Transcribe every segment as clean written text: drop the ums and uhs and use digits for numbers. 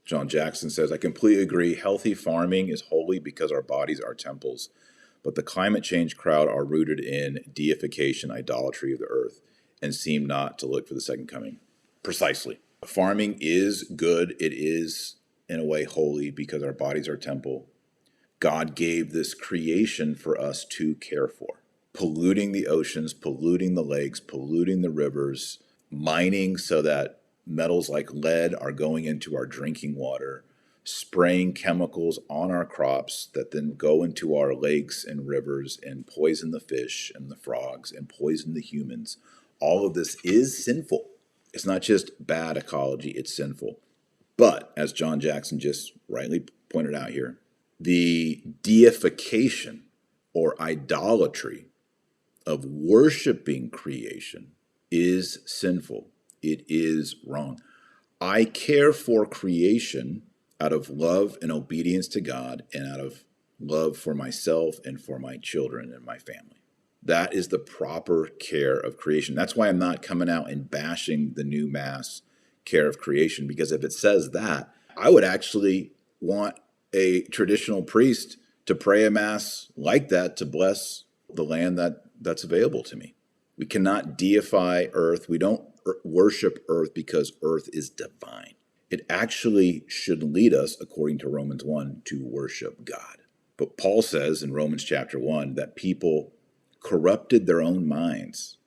John Jackson says, I completely agree. Healthy farming is holy because our bodies are temples. But the climate change crowd are rooted in deification, idolatry of the earth, and seem not to look for the second coming. Precisely. Farming is good. It is, in a way, holy because our bodies are temple. God gave this creation for us to care for. Polluting the oceans, polluting the lakes, polluting the rivers, mining so that metals like lead are going into our drinking water, spraying chemicals on our crops that then go into our lakes and rivers and poison the fish and the frogs and poison the humans. All of this is sinful. It's not just bad ecology, it's sinful. But, as John Jackson just rightly pointed out here, the deification or idolatry of worshiping creation is sinful. It is wrong. I care for creation out of love and obedience to God and out of love for myself and for my children and my family. That is the proper care of creation. That's why I'm not coming out and bashing the new Mass care of creation, because if it says that, I would actually want a traditional priest to pray a Mass like that to bless the land that's available to me. We cannot deify earth. We don't worship earth because earth is divine. It actually should lead us, according to Romans 1, to worship God. But Paul says in Romans chapter 1 that people corrupted their own minds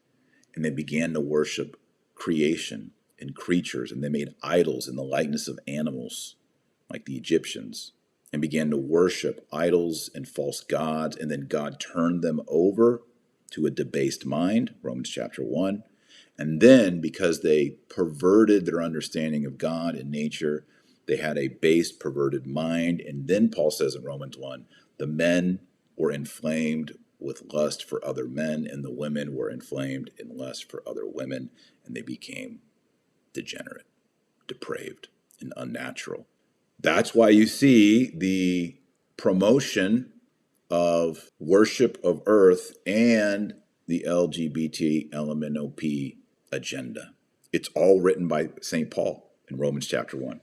and they began to worship creation and creatures, and they made idols in the likeness of animals like the Egyptians, and began to worship idols and false gods, and then God turned them over to a debased mind, Romans chapter 1. And then, because they perverted their understanding of God and nature, they had a base, perverted mind. And then Paul says in Romans 1, the men were inflamed with lust for other men, and the women were inflamed in lust for other women, and they became degenerate, depraved, and unnatural. That's why you see the promotion of worship of earth and the LGBT LMNOP agenda. It's all written by St. Paul in Romans chapter 1.